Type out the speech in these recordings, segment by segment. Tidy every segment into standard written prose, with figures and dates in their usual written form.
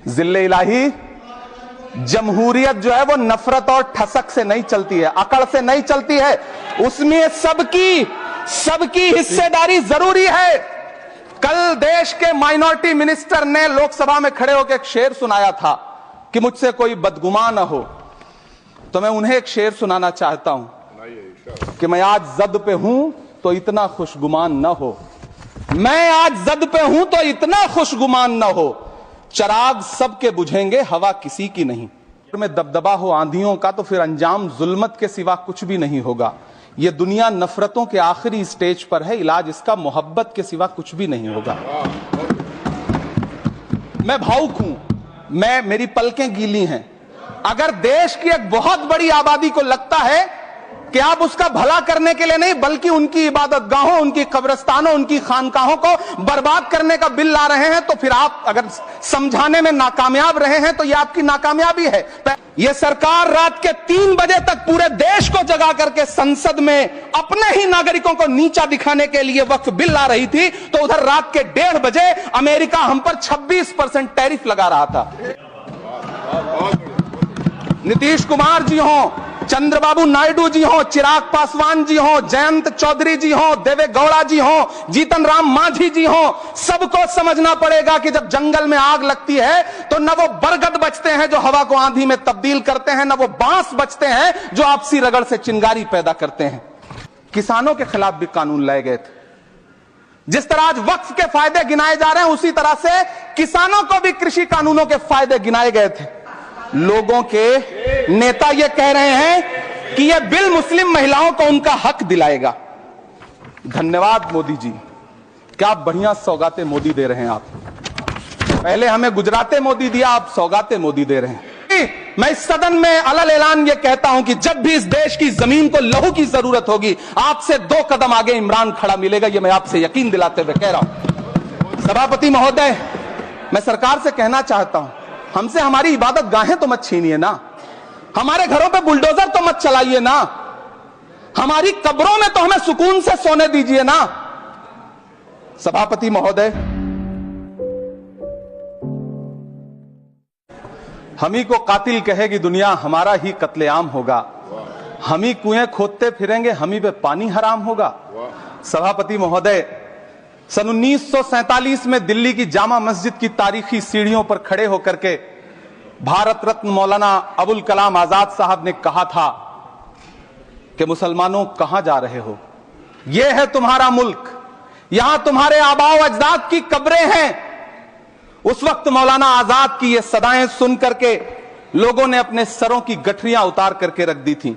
जिल्ले इलाही, जमहूरियत जो है वो नफरत और ठसक से नहीं चलती है, अकड़ से नहीं चलती है, उसमें सबकी हिस्सेदारी जरूरी है। कल देश के माइनॉरिटी मिनिस्टर ने लोकसभा में खड़े होकर एक शेर सुनाया था कि मुझसे कोई बदगुमान न हो, तो मैं उन्हें एक शेर सुनाना चाहता हूं कि मैं आज जद पे हूं तो इतना खुशगुमान न हो, मैं आज जद पे हूं तो इतना खुशगुमान न हो, चराग सबके बुझेंगे हवा किसी की नहीं। में दबदबा हो आंधियों का तो फिर अंजाम जुल्मत के सिवा कुछ भी नहीं होगा। यह दुनिया नफरतों के आखिरी स्टेज पर है, इलाज इसका मोहब्बत के सिवा कुछ भी नहीं होगा। मैं भावुक हूं, मेरी पलकें गीली हैं। अगर देश की एक बहुत बड़ी आबादी को लगता है कि आप उसका भला करने के लिए नहीं बल्कि उनकी इबादतगाहों, उनकी कब्रिस्तानों, उनकी खानकाहों को बर्बाद करने का बिल ला रहे हैं, तो फिर आप अगर समझाने में नाकामयाब रहे हैं तो यह आपकी नाकामयाबी है। यह सरकार रात के 3 बजे तक पूरे देश को जगा करके संसद में अपने ही नागरिकों को नीचा दिखाने के लिए वक्फ बिल ला रही थी, तो उधर रात के 1:30 बजे अमेरिका हम पर 26% टैरिफ लगा रहा था। नीतीश कुमार जी हो, चंद्रबाबू नायडू जी हो, चिराग पासवान जी हो, जयंत चौधरी जी हो, देवे गौड़ा जी हो, जीतन राम मांझी जी हो, सबको समझना पड़ेगा कि जब जंगल में आग लगती है तो न वो बरगद बचते हैं जो हवा को आंधी में तब्दील करते हैं, न वो बांस बचते हैं जो आपसी रगड़ से चिंगारी पैदा करते हैं। किसानों के खिलाफ भी कानून लाए गए थे। जिस तरह आज वक्फ के फायदे गिनाए जा रहे हैं, उसी तरह से किसानों को भी कृषि कानूनों के फायदे गिनाए गए थे। लोगों के नेता यह कह रहे हैं कि यह बिल मुस्लिम महिलाओं को उनका हक दिलाएगा। धन्यवाद मोदी जी, क्या बढ़िया सौगातें मोदी दे रहे हैं आप। पहले हमें गुजराते मोदी दिया, आप सौगातें मोदी दे रहे हैं। मैं इस सदन में अलल ऐलान यह कहता हूं कि जब भी इस देश की जमीन को लहू की जरूरत होगी, आपसे 2 कदम आगे इमरान खड़ा मिलेगा, यह मैं आपसे यकीन दिलाते हुए कह रहा हूं। सभापति महोदय, मैं सरकार से कहना चाहता हूं, हमसे हमारी इबादत गाहें तो मत छीनिए ना, हमारे घरों पे बुलडोजर तो मत चलाइए ना, हमारी कब्रों में तो हमें सुकून से सोने दीजिए ना। सभापति महोदय, हम ही को कातिल कहेगी दुनिया, हमारा ही कत्लेआम होगा, हम ही कुएं खोदते फिरेंगे, हम ही पे पानी हराम होगा। सभापति महोदय, सन 1947 में दिल्ली की जामा मस्जिद की तारीखी सीढ़ियों पर खड़े होकर के भारत रत्न मौलाना अबुल कलाम आजाद साहब ने कहा था कि मुसलमानों कहां जा रहे हो, यह है तुम्हारा मुल्क, यहां तुम्हारे आबाओ अजदाद की कब्रें हैं। उस वक्त मौलाना आजाद की ये सदाएं सुन करके लोगों ने अपने सरों की गठरियां उतार करके रख दी थी।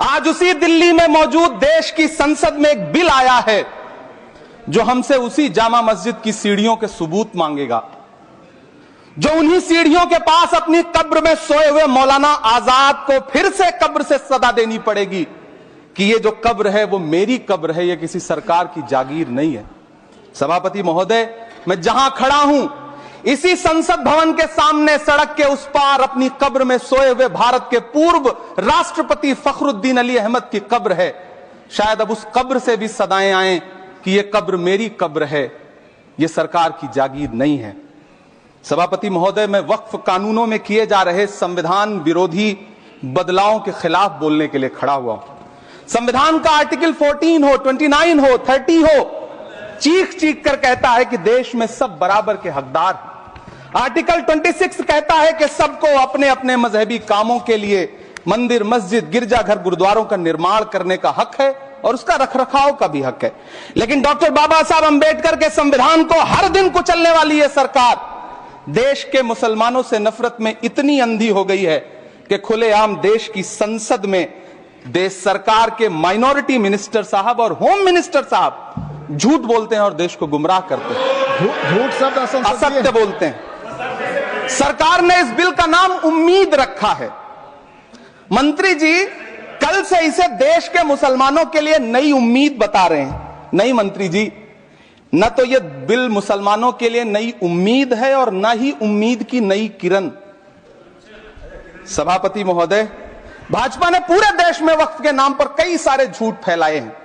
आज उसी दिल्ली में मौजूद देश की संसद में एक बिल आया है जो हमसे उसी जामा मस्जिद की सीढ़ियों के सबूत मांगेगा, जो उन्हीं सीढ़ियों के पास अपनी कब्र में सोए हुए मौलाना आजाद को फिर से कब्र से सदा देनी पड़ेगी कि ये जो कब्र है वो मेरी कब्र है, ये किसी सरकार की जागीर नहीं है। सभापति महोदय, मैं जहां खड़ा हूं इसी संसद भवन के सामने सड़क के उस पार अपनी कब्र में सोए हुए भारत के पूर्व राष्ट्रपति फखरुद्दीन अली अहमद की कब्र है। शायद अब उस कब्र से भी सदाएं आए कि यह कब्र मेरी कब्र है, यह सरकार की जागीर नहीं है। सभापति महोदय, मैं वक्फ कानूनों में किए जा रहे संविधान विरोधी बदलावों के खिलाफ बोलने के लिए खड़ा हुआ हूं। संविधान का आर्टिकल 14 हो, 29 हो, 30 हो, चीख चीख कर कहता है कि देश में सब बराबर के हकदार हैं। आर्टिकल 26 कहता है कि सबको अपने अपने मजहबी कामों के लिए मंदिर, मस्जिद, गिरजाघर, गुरुद्वारों का निर्माण करने का हक है और उसका रखरखाव का भी हक है। लेकिन डॉक्टर बाबा साहब अंबेडकर के संविधान को हर दिन कुचलने वाली यह सरकार देश के मुसलमानों से नफरत में इतनी अंधी हो गई है कि खुलेआम देश की संसद में देश सरकार के माइनॉरिटी मिनिस्टर साहब और होम मिनिस्टर साहब झूठ बोलते हैं और देश को गुमराह करते हैं, झूठ शब्द असत्य बोलते हैं। सरकार ने इस बिल का नाम उम्मीद रखा है। मंत्री जी कल से इसे देश के मुसलमानों के लिए नई उम्मीद बता रहे हैं। नहीं मंत्री जी, न तो यह बिल मुसलमानों के लिए नई उम्मीद है और न ही उम्मीद की नई किरण। सभापति महोदय, भाजपा ने पूरे देश में वक्फ के नाम पर कई सारे झूठ फैलाए हैं।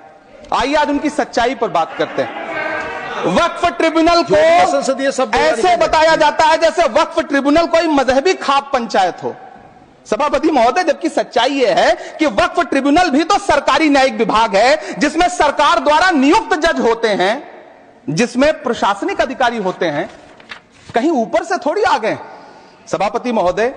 आइए आज उनकी सच्चाई पर बात करते हैं। वक्फ ट्रिब्यूनल को संसदीय शब्द ऐसे बताया जाता है जैसे वक्फ ट्रिब्यूनल कोई मजहबी खाप पंचायत हो। सभापति महोदय, जबकि सच्चाई यह है कि वक्फ ट्रिब्यूनल भी तो सरकारी न्यायिक विभाग है, जिसमें सरकार द्वारा नियुक्त जज होते हैं, जिसमें प्रशासनिक अधिकारी होते हैं, कहीं ऊपर से थोड़ी आ गए। सभापति महोदय,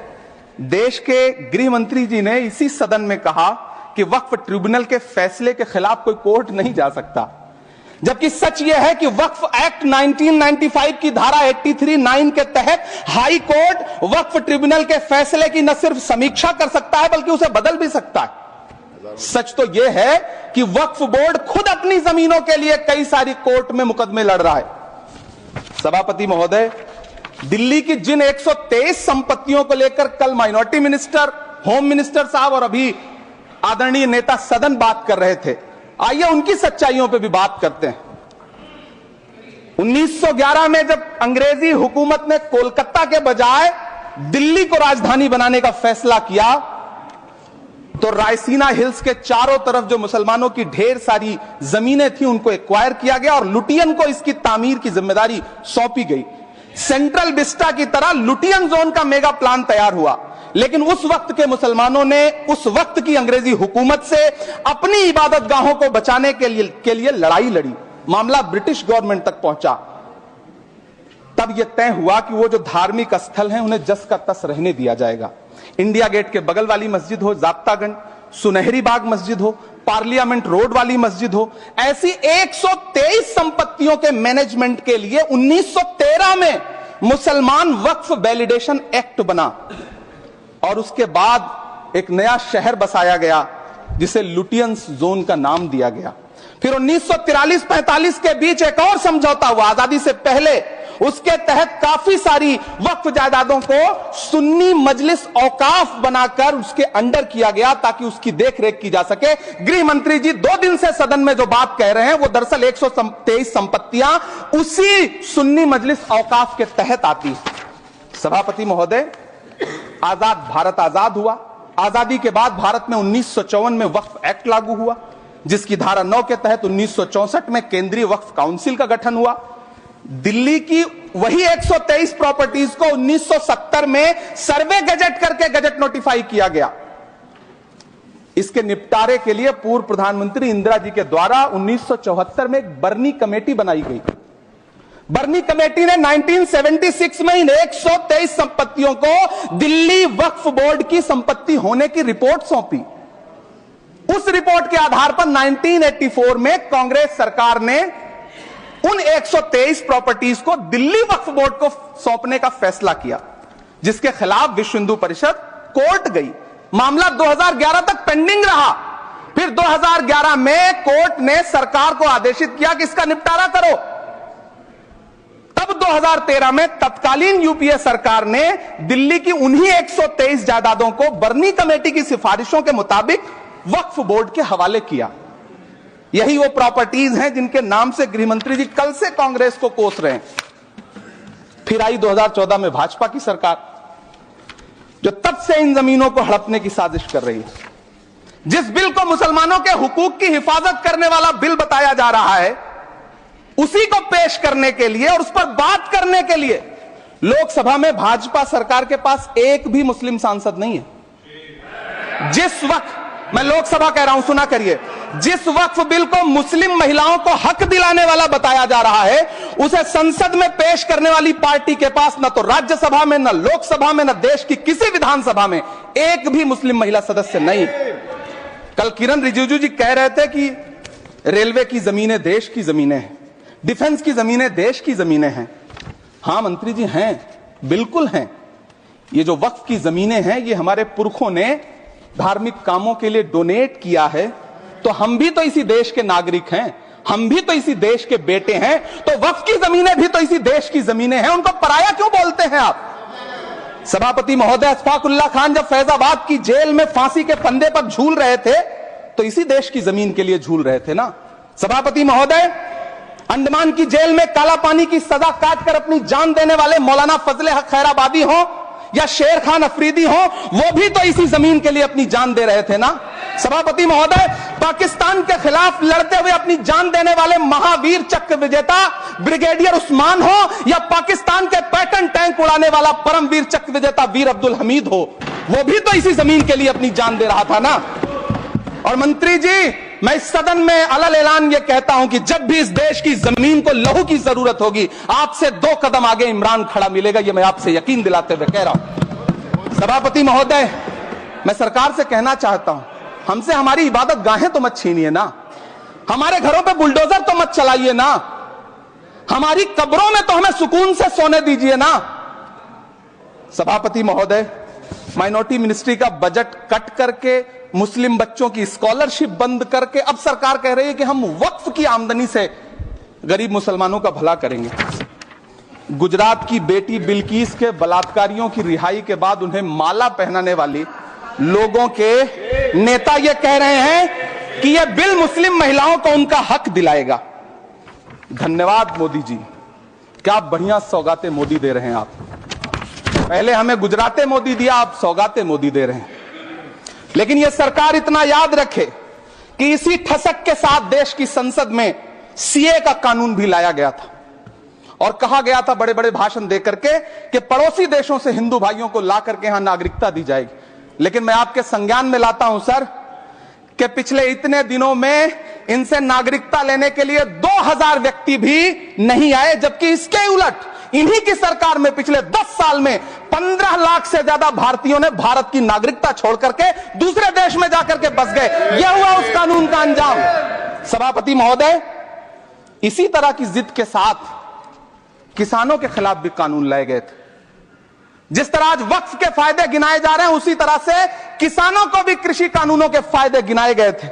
देश के गृह मंत्री जी ने इसी सदन में कहा कि वक्फ ट्रिब्यूनल के फैसले के खिलाफ कोई कोर्ट नहीं जा सकता, जबकि सच यह है कि वक्फ एक्ट 1995 की धारा 83(9) के तहत हाई कोर्ट वक्फ ट्रिब्यूनल के फैसले की न सिर्फ समीक्षा कर सकता है बल्कि उसे बदल भी सकता है। सच तो यह है कि वक्फ बोर्ड खुद अपनी जमीनों के लिए कई सारी कोर्ट में मुकदमे लड़ रहा है। सभापति महोदय, दिल्ली की जिन 123 संपत्तियों को लेकर कल माइनॉरिटी मिनिस्टर, होम मिनिस्टर साहब और अभी आदरणीय नेता सदन बात कर रहे थे, आइए उनकी सच्चाइयों पे भी बात करते हैं। 1911 में जब अंग्रेजी हुकूमत ने कोलकाता के बजाय दिल्ली को राजधानी बनाने का फैसला किया, तो रायसीना हिल्स के चारों तरफ जो मुसलमानों की ढेर सारी जमीनें थी उनको एक्वायर किया गया और लुटियन को इसकी तामीर की जिम्मेदारी सौंपी गई। सेंट्रल विस्टा की तरह लुटियन जोन का मेगा प्लान तैयार हुआ, लेकिन उस वक्त के मुसलमानों ने उस वक्त की अंग्रेजी हुकूमत से अपनी इबादत गाहों को बचाने के लिए लड़ाई लड़ी। मामला ब्रिटिश गवर्नमेंट तक पहुंचा। तब यह तय हुआ कि वो जो धार्मिक स्थल हैं उन्हें जस का तस रहने दिया जाएगा। इंडिया गेट के बगल वाली मस्जिद हो, जाब्तागंज, सुनहरी बाग मस्जिद हो, पार्लियामेंट रोड वाली मस्जिद हो, ऐसी 123 संपत्तियों के मैनेजमेंट के लिए 1913 में मुसलमान वक्फ वैलिडेशन एक्ट बना और उसके बाद एक नया शहर बसाया गया जिसे लुटियंस जोन का नाम दिया गया। फिर 1943-45 के बीच एक और समझौता हुआ आजादी से पहले, उसके तहत काफी सारी वक्फ जायदादों को सुन्नी मजलिस औकाफ बनाकर उसके अंडर किया गया ताकि उसकी देखरेख की जा सके। गृह मंत्री जी 2 दिन से सदन में जो बात कह रहे हैं वो दरअसल 123 संपत्तियां उसी सुन्नी मजलिस औकाफ के तहत आती। सभापति महोदय, आजाद भारत आजाद हुआ। आजादी के बाद भारत में 1954 में वक्फ एक्ट लागू हुआ, जिसकी धारा 9 के तहत 1964 में केंद्रीय वक्फ काउंसिल का गठन हुआ। दिल्ली की वही 123 प्रॉपर्टीज को 1970 में सर्वे गजट करके गजट नोटिफाई किया गया। इसके निपटारे के लिए पूर्व प्रधानमंत्री इंदिरा जी के द्वारा 1974 में एक बर्नी कमेटी बनाई गई। बर्नी कमेटी ने 1976 में इन 123 संपत्तियों को दिल्ली वक्फ बोर्ड की संपत्ति होने की रिपोर्ट सौंपी। उस रिपोर्ट के आधार पर 1984 में कांग्रेस सरकार ने उन 123 प्रॉपर्टीज को दिल्ली वक्फ बोर्ड को सौंपने का फैसला किया, जिसके खिलाफ विश्व हिंदू परिषद कोर्ट गई। मामला 2011 तक पेंडिंग रहा। फिर 2011 में कोर्ट ने सरकार को आदेशित किया कि इसका निपटारा करो। तब 2013 में तत्कालीन यूपीए सरकार ने दिल्ली की उन्हीं 123 जायदादों को बर्नी कमेटी की सिफारिशों के मुताबिक वक्फ बोर्ड के हवाले किया। यही वो प्रॉपर्टीज हैं जिनके नाम से गृहमंत्री जी कल से कांग्रेस को कोस रहे हैं। फिर आई 2014 में भाजपा की सरकार, जो तब से इन जमीनों को हड़पने की साजिश कर रही है। जिस बिल को मुसलमानों के हुकूक की हिफाजत करने वाला बिल बताया जा रहा है, उसी को पेश करने के लिए और उस पर बात करने के लिए लोकसभा में भाजपा सरकार के पास एक भी मुस्लिम सांसद नहीं है। जिस वक्त, मैं लोकसभा कह रहा हूं, सुना करिए, जिस वक्फ बिल को मुस्लिम महिलाओं को हक दिलाने वाला बताया जा रहा है, उसे संसद में पेश करने वाली पार्टी के पास न तो राज्यसभा में, न लोकसभा में, न देश की किसी विधानसभा में एक भी मुस्लिम महिला सदस्य नहीं। कल किरण रिजिजू जी कह रहे थे कि रेलवे की जमीनें देश की जमीनें हैं, डिफेंस की जमीनें देश की जमीनें हैं। हां मंत्री जी, हैं, बिल्कुल हैं। ये जो वक्फ की जमीनें हैं, ये हमारे पुरखों ने धार्मिक कामों के लिए डोनेट किया है, तो हम भी तो इसी देश के नागरिक हैं, हम भी तो इसी देश के बेटे हैं, तो वक्फ की जमीनें भी तो इसी देश की जमीनें हैं। उनको पराया क्यों बोलते हैं आप? सभापति महोदय, अशफाकुल्लाह खान जब फैजाबाद की जेल में फांसी के फंदे पर झूल रहे थे, तो इसी देश की जमीन के लिए झूल रहे थे ना। सभापति महोदय, अंडमान की जेल में काला पानी की सजा काटकर अपनी जान देने वाले मौलाना फजले हक खैराबादी हो या शेर खान अफरीदी हो, वो भी तो इसी जमीन के लिए अपनी जान दे रहे थे ना। सभापति महोदय, पाकिस्तान के खिलाफ लड़ते हुए अपनी जान देने वाले महावीर चक्र विजेता ब्रिगेडियर उस्मान हो या पाकिस्तान के पैटर्न टैंक उड़ाने वाला परमवीर चक्र विजेता वीर अब्दुल हमीद हो, वो भी तो इसी जमीन के लिए अपनी जान दे रहा था ना। और मंत्री जी, मैं इस सदन में अलग ऐलान ये कहता हूं कि जब भी इस देश की जमीन को लहू की जरूरत होगी, आपसे 2 कदम आगे इमरान खड़ा मिलेगा, ये मैं आपसे यकीन दिलाते हुए कह रहा हूं। सभापति महोदय, मैं सरकार से कहना चाहता हूं, हमसे हमारी इबादत गाहें तो मत छीनिए ना, हमारे घरों पे बुलडोजर तो मत चलाइए ना, हमारी कब्रों में तो हमें सुकून से सोने दीजिए ना। सभापति महोदय, माइनॉरिटी मिनिस्ट्री का बजट कट करके, मुस्लिम बच्चों की स्कॉलरशिप बंद करके अब सरकार कह रही है कि हम वक्फ की आमदनी से गरीब मुसलमानों का भला करेंगे। गुजरात की बेटी बिल्किस के बलात्कारियों की रिहाई के बाद उन्हें माला पहनाने वाली लोगों के नेता ये कह रहे हैं कि यह बिल मुस्लिम महिलाओं को उनका हक दिलाएगा। धन्यवाद मोदी जी, क्या बढ़िया सौगातें मोदी दे रहे हैं आप। पहले हमें गुजराते मोदी दिया, आप सौगातें मोदी दे रहे हैं। लेकिन यह सरकार इतना याद रखे कि इसी ठसक के साथ देश की संसद में सीए का कानून भी लाया गया था और कहा गया था बड़े बड़े भाषण देकर के कि पड़ोसी देशों से हिंदू भाइयों को ला करके यहां नागरिकता दी जाएगी। लेकिन मैं आपके संज्ञान में लाता हूं सर कि पिछले इतने दिनों में इनसे नागरिकता लेने के लिए 2000 व्यक्ति भी नहीं आए, जबकि इसके उलट इन्हीं की सरकार में पिछले 10 साल में 15 लाख से ज्यादा भारतीयों ने भारत की नागरिकता छोड़ करके दूसरे देश में जाकर के बस गए। यह हुआ उस कानून का अंजाम। सभापति महोदय, इसी तरह की जिद के साथ किसानों के खिलाफ भी कानून लाए गए थे। जिस तरह आज वक्फ के फायदे गिनाए जा रहे हैं, उसी तरह से किसानों को भी कृषि कानूनों के फायदे गिनाए गए थे।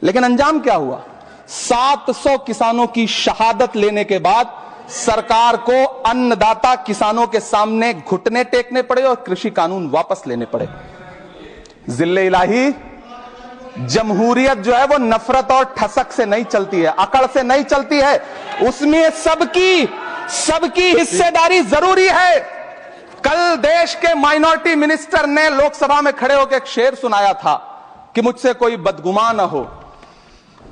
लेकिन अंजाम क्या हुआ? 700 किसानों की शहादत लेने के बाद सरकार को अन्नदाता किसानों के सामने घुटने टेकने पड़े और कृषि कानून वापस लेने पड़े। जिल्ले इलाही, जमहूरियत जो है वो नफरत और ठसक से नहीं चलती है, अकड़ से नहीं चलती है, उसमें सबकी हिस्सेदारी जरूरी है। कल देश के माइनॉरिटी मिनिस्टर ने लोकसभा में खड़े होकर एक शेर सुनाया था कि मुझसे कोई बदगुमान न हो,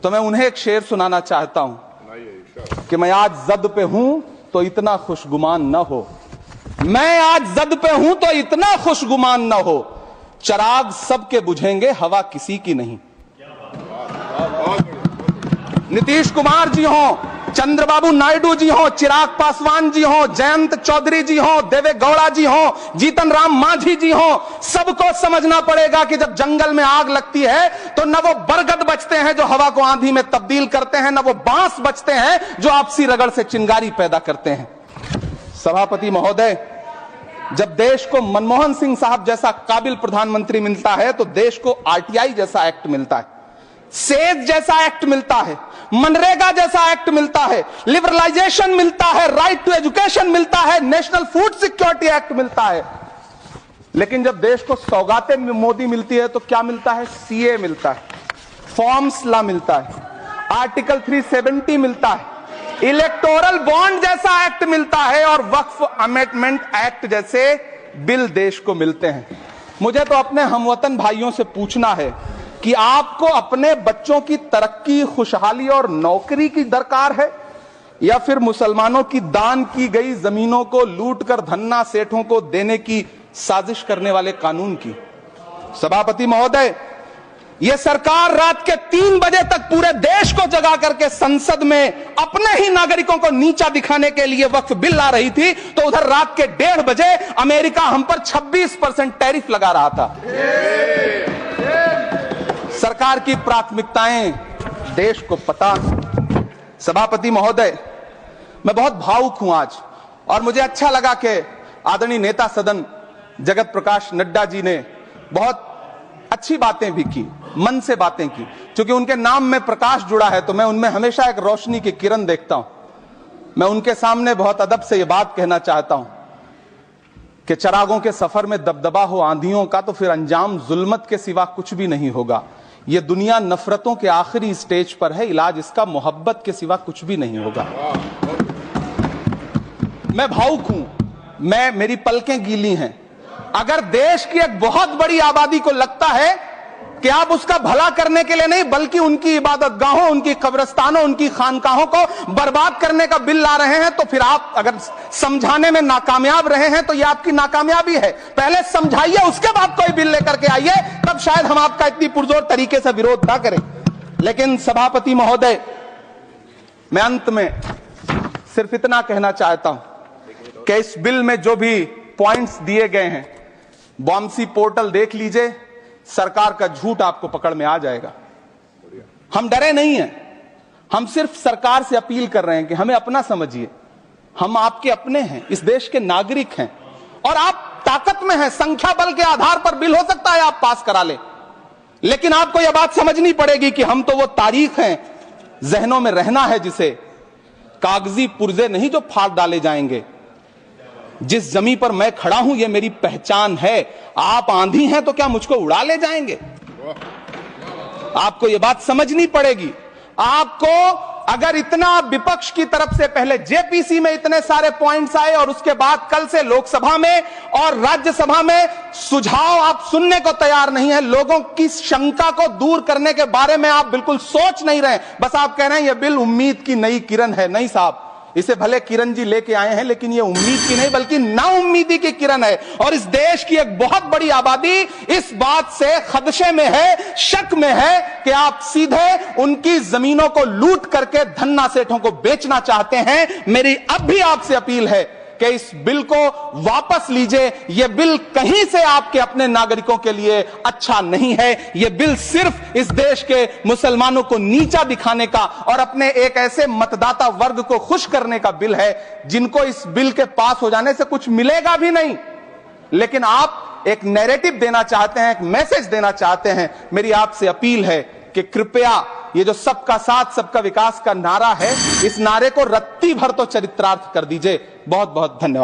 तो मैं उन्हें एक शेर सुनाना चाहता हूं कि मैं आज जद पे हूं तो इतना खुशगुमान न हो, मैं आज जद पे हूं तो इतना खुशगुमान न हो, चराग सबके बुझेंगे हवा किसी की नहीं। नीतीश कुमार जी हो, चंद्रबाबू नायडू जी हो, चिराग पासवान जी हो, जयंत चौधरी जी हो, देवे गौड़ा जी हो, जीतन राम मांझी जी हो, सबको समझना पड़ेगा कि जब जंगल में आग लगती है तो न वो बरगद बचते हैं जो हवा को आंधी में तब्दील करते हैं, न वो बांस बचते हैं जो आपसी रगड़ से चिंगारी पैदा करते हैं। सभापति महोदय, जब देश को मनमोहन सिंह साहब जैसा काबिल प्रधानमंत्री मिलता है तो देश को आरटीआई जैसा एक्ट मिलता है, सेज जैसा एक्ट मिलता है, मनरेगा जैसा एक्ट मिलता है, लिबरलाइजेशन मिलता है, राइट टू एजुकेशन मिलता है, नेशनल फूड सिक्योरिटी एक्ट मिलता है। लेकिन जब देश को सौगातें मोदी मिलती है तो क्या मिलता है? सीए मिलता है, फॉर्म्स लॉ मिलता है, आर्टिकल 370 मिलता है, इलेक्टोरल बॉन्ड जैसा एक्ट मिलता है और वक्फ अमेंडमेंट एक्ट जैसे बिल देश को मिलते हैं। मुझे तो अपने हमवतन भाइयों से पूछना है कि आपको अपने बच्चों की तरक्की, खुशहाली और नौकरी की दरकार है या फिर मुसलमानों की दान की गई जमीनों को लूट कर धन्ना सेठों को देने की साजिश करने वाले कानून की? सभापति महोदय, यह सरकार रात के 3 बजे तक पूरे देश को जगा करके संसद में अपने ही नागरिकों को नीचा दिखाने के लिए वक्फ बिल ला रही थी, तो उधर रात के 1:30 बजे अमेरिका हम पर 26% टैरिफ लगा रहा था। सरकार की प्राथमिकताएं देश को पता। सभापति महोदय, मैं बहुत भावुक हूं आज और मुझे अच्छा लगा कि आदरणीय नेता सदन जगत प्रकाश नड्डा जी ने बहुत अच्छी बातें भी की, मन से बातें की। क्योंकि उनके नाम में प्रकाश जुड़ा है तो मैं उनमें हमेशा एक रोशनी की किरण देखता हूं। मैं उनके सामने बहुत अदब से यह बात कहना चाहता हूं कि चरागों के सफर में दबदबा हो आंधियों का तो फिर अंजाम जुल्मत के सिवा कुछ भी नहीं होगा। यह दुनिया नफरतों के आखिरी स्टेज पर है, इलाज इसका मोहब्बत के सिवा कुछ भी नहीं होगा। मैं भावुक हूं, मेरी पलकें गीली हैं। अगर देश की एक बहुत बड़ी आबादी को लगता है कि आप उसका भला करने के लिए नहीं बल्कि उनकी इबादत गाहों, उनकी कब्रिस्तानों, उनकी खानकाहों को बर्बाद करने का बिल ला रहे हैं। तो फिर आप अगर समझाने में नाकामयाब रहे हैं तो यह आपकी नाकामयाबी है। पहले समझाइए, उसके बाद कोई बिल लेकर के आइए, तब शायद हम आपका इतनी पुरजोर तरीके से विरोध ना करें। लेकिन सभापति महोदय, मैं अंत में सिर्फ इतना कहना चाहता हूं कि इस बिल में जो भी पॉइंट्स दिए गए हैं, बॉम्सी पोर्टल देख लीजिए, सरकार का झूठ आपको पकड़ में आ जाएगा। हम डरे नहीं हैं, हम सिर्फ सरकार से अपील कर रहे हैं कि हमें अपना समझिए। हम आपके अपने हैं, इस देश के नागरिक हैं और आप ताकत में हैं। संख्या बल के आधार पर बिल हो सकता है आप पास करा लें, लेकिन आपको यह बात समझनी पड़ेगी कि हम तो वो तारीख हैं, जहनों में रहना है जिसे कागजी पुर्जे नहीं जो फाड़ डाले जाएंगे। जिस जमीन पर मैं खड़ा हूं यह मेरी पहचान है। आप आंधी हैं तो क्या मुझको उड़ा ले जाएंगे? आपको यह बात समझनी पड़ेगी। आपको अगर इतना विपक्ष की तरफ से पहले जेपीसी में इतने सारे पॉइंट्स आए और उसके बाद कल से लोकसभा में और राज्यसभा में सुझाव आप सुनने को तैयार नहीं है, लोगों की शंका को दूर करने के बारे में आप बिल्कुल सोच नहीं रहे, बस आप कह रहे हैं यह बिल उम्मीद की नई किरण है। नहीं साहब, इसे भले किरण जी लेके आए हैं, लेकिन यह उम्मीद की नहीं बल्कि नाउम्मीदी की किरण है। और इस देश की एक बहुत बड़ी आबादी इस बात से खदशे में है, शक में है कि आप सीधे उनकी जमीनों को लूट करके धन्ना सेठों को बेचना चाहते हैं। मेरी अब भी आपसे अपील है कि इस बिल को वापस लीजिए। यह बिल कहीं से आपके अपने नागरिकों के लिए अच्छा नहीं है। यह बिल सिर्फ इस देश के मुसलमानों को नीचा दिखाने का और अपने एक ऐसे मतदाता वर्ग को खुश करने का बिल है जिनको इस बिल के पास हो जाने से कुछ मिलेगा भी नहीं, लेकिन आप एक नैरेटिव देना चाहते हैं, एक मैसेज देना चाहते हैं। मेरी आपसे अपील है कि कृपया ये जो सबका साथ सबका विकास का नारा है, इस नारे को रत्ती भर तो चरित्रार्थ कर दीजिए। बहुत बहुत धन्यवाद।